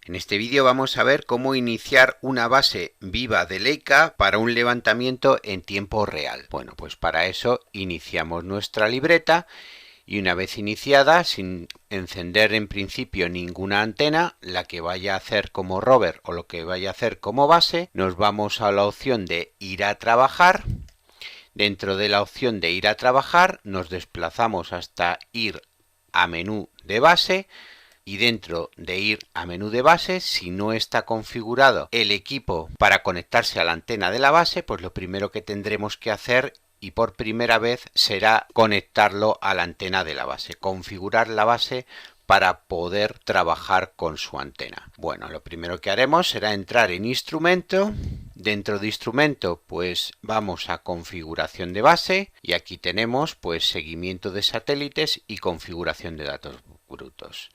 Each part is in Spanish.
En este vídeo vamos a ver cómo iniciar una base viva de Leica para un levantamiento en tiempo real. Bueno, pues para eso iniciamos nuestra libreta y una vez iniciada, sin encender en principio ninguna antena, la que vaya a hacer como rover o lo que vaya a hacer como base, nos vamos a la opción de ir a trabajar. Dentro de la opción de ir a trabajar nos desplazamos hasta ir a menú de base. Y dentro de ir a menú de base, si no está configurado el equipo para conectarse a la antena de la base, pues lo primero que tendremos que hacer y por primera vez será conectarlo a la antena de la base, configurar la base para poder trabajar con su antena. Bueno, lo primero que haremos será entrar en instrumento. Dentro de instrumento pues vamos a configuración de base y aquí tenemos pues seguimiento de satélites y configuración de datos brutos.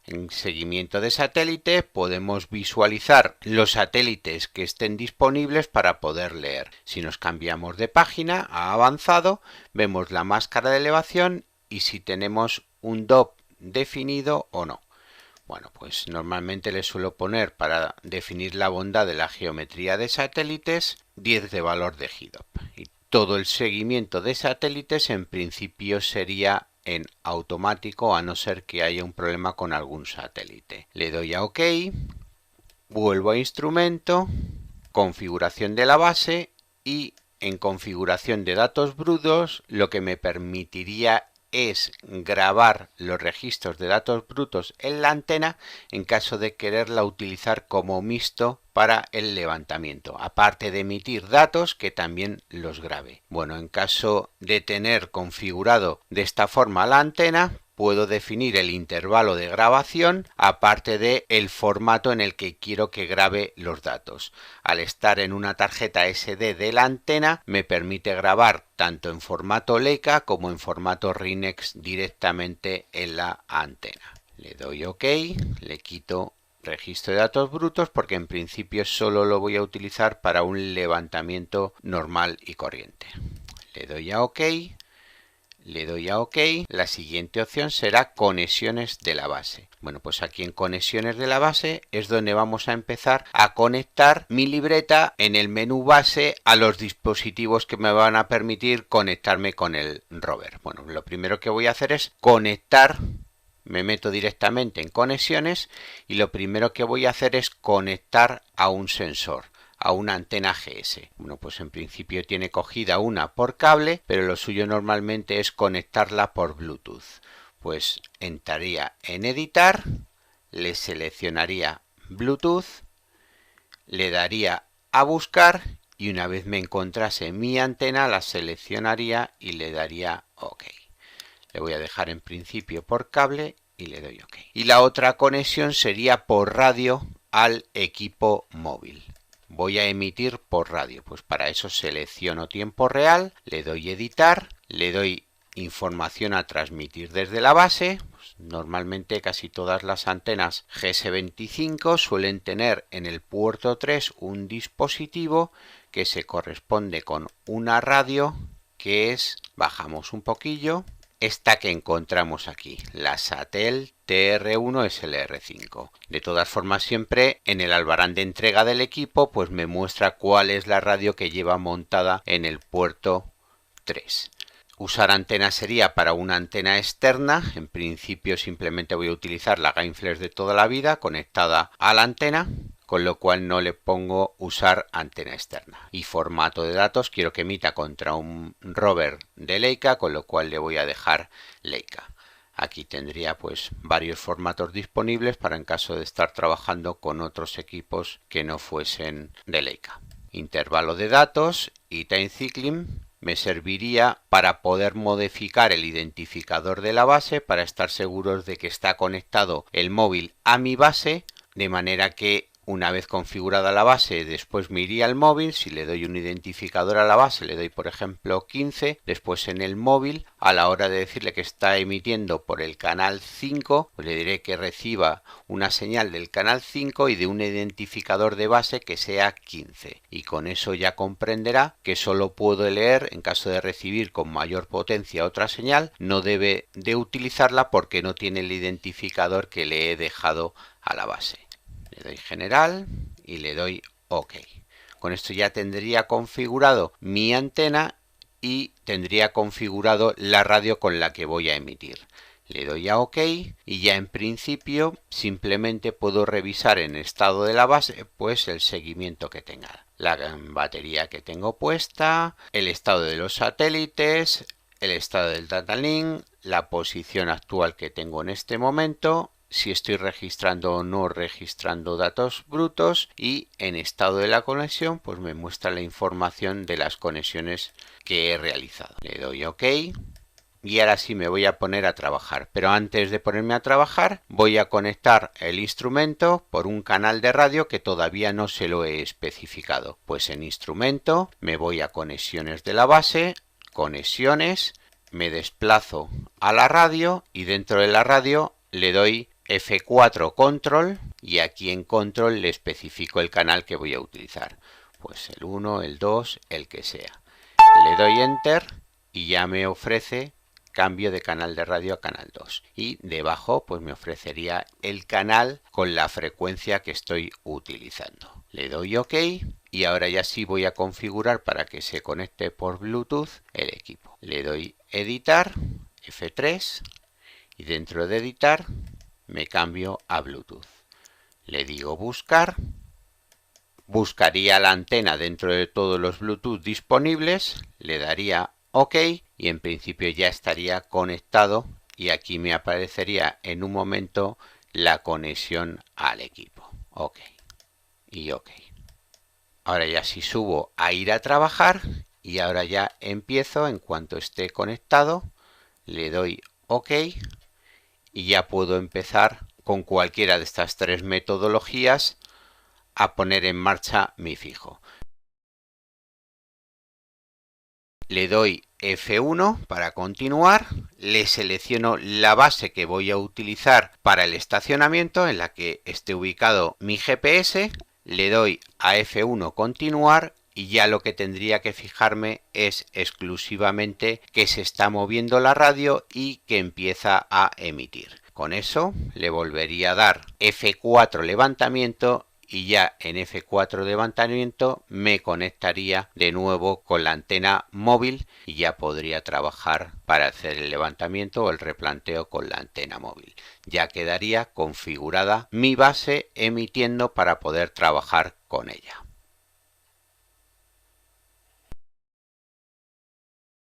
En seguimiento de satélite podemos visualizar los satélites que estén disponibles para poder leer. Si nos cambiamos de página a avanzado, vemos la máscara de elevación y si tenemos un DOP definido o no. Bueno, pues normalmente le suelo poner para definir la bondad de la geometría de satélites 10 de valor de GDOP. Y todo el seguimiento de satélites en principio sería en automático a no ser que haya un problema con algún satélite. Le doy a OK, vuelvo a instrumento, configuración de la base y en configuración de datos brutos lo que me permitiría es grabar los registros de datos brutos en la antena en caso de quererla utilizar como mixto para el levantamiento, aparte de emitir datos que también los grabe. Bueno, en caso de tener configurado de esta forma la antena, puedo definir el intervalo de grabación aparte de el formato en el que quiero que grabe los datos. Al estar en una tarjeta SD de la antena me permite grabar tanto en formato Leica como en formato Rinex directamente en la antena. Le doy OK, le quito registro de datos brutos porque en principio solo lo voy a utilizar para un levantamiento normal y corriente. Le doy a OK. Le doy a OK. La siguiente opción será conexiones de la base. Bueno, pues aquí en conexiones de la base es donde vamos a empezar a conectar mi libreta en el menú base a los dispositivos que me van a permitir conectarme con el rover. Bueno, lo primero que voy a hacer es conectar. Me meto directamente en conexiones y lo primero que voy a hacer es conectar a un sensor, a una antena GS. Bueno, pues en principio tiene cogida una por cable, pero lo suyo normalmente es conectarla por Bluetooth. Pues entraría en editar, le seleccionaría Bluetooth, le daría a buscar y una vez me encontrase mi antena la seleccionaría y le daría OK. Le voy a dejar en principio por cable y le doy OK. Y la otra conexión sería por radio al equipo móvil. Voy a emitir por radio, pues para eso selecciono tiempo real, le doy editar, le doy información a transmitir desde la base. Pues normalmente casi todas las antenas GS25 suelen tener en el puerto 3 un dispositivo que se corresponde con una radio que es, bajamos un poquillo, esta que encontramos aquí, la Satel TR1SLR5. De todas formas, siempre en el albarán de entrega del equipo pues me muestra cuál es la radio que lleva montada en el puerto 3. Usar antena sería para una antena externa. En principio simplemente voy a utilizar la Gameflex de toda la vida conectada a la antena, con lo cual no le pongo usar antena externa. Y formato de datos quiero que emita contra un rover de Leica, con lo cual le voy a dejar Leica. Aquí tendría pues varios formatos disponibles para en caso de estar trabajando con otros equipos que no fuesen de Leica. Intervalo de datos y time cycling me serviría para poder modificar el identificador de la base para estar seguros de que está conectado el móvil a mi base, de manera que una vez configurada la base, después me iría al móvil. Si le doy un identificador a la base, le doy por ejemplo 15, después en el móvil, a la hora de decirle que está emitiendo por el canal 5, pues le diré que reciba una señal del canal 5 y de un identificador de base que sea 15. Y con eso ya comprenderá que solo puedo leer en caso de recibir con mayor potencia otra señal. No debe de utilizarla porque no tiene el identificador que le he dejado a la base. Le doy general y le doy OK. Con esto ya tendría configurado mi antena y tendría configurado la radio con la que voy a emitir. Le doy a OK y ya en principio simplemente puedo revisar en estado de la base pues el seguimiento que tenga. La batería que tengo puesta, el estado de los satélites, el estado del data link, la posición actual que tengo en este momento, si estoy registrando o no registrando datos brutos y en estado de la conexión pues me muestra la información de las conexiones que he realizado. Le doy OK y ahora sí me voy a poner a trabajar, pero antes de ponerme a trabajar voy a conectar el instrumento por un canal de radio que todavía no se lo he especificado. Pues en instrumento me voy a conexiones de la base, conexiones, me desplazo a la radio y dentro de la radio le doy F4 control y aquí en control le especifico el canal que voy a utilizar. Pues el 1, el 2, el que sea. Le doy enter y ya me ofrece cambio de canal de radio a canal 2 y debajo pues me ofrecería el canal con la frecuencia que estoy utilizando. Le doy OK y ahora ya sí voy a configurar para que se conecte por Bluetooth el equipo. Le doy editar, F3 y dentro de editar me cambio a Bluetooth. Le digo buscar, buscaría la antena dentro de todos los Bluetooth disponibles, le daría OK y en principio ya estaría conectado y aquí me aparecería en un momento la conexión al equipo. OK y OK. Ahora ya sí subo a ir a trabajar y ahora ya empiezo. En cuanto esté conectado le doy OK y ya puedo empezar con cualquiera de estas tres metodologías a poner en marcha mi fijo. Le doy F1 para continuar, le selecciono la base que voy a utilizar para el estacionamiento en la que esté ubicado mi GPS, le doy a F1 continuar y ya lo que tendría que fijarme es exclusivamente que se está moviendo la radio y que empieza a emitir. Con eso le volvería a dar F4 levantamiento y ya en F4 levantamiento me conectaría de nuevo con la antena móvil y ya podría trabajar para hacer el levantamiento o el replanteo con la antena móvil. Ya quedaría configurada mi base emitiendo para poder trabajar con ella.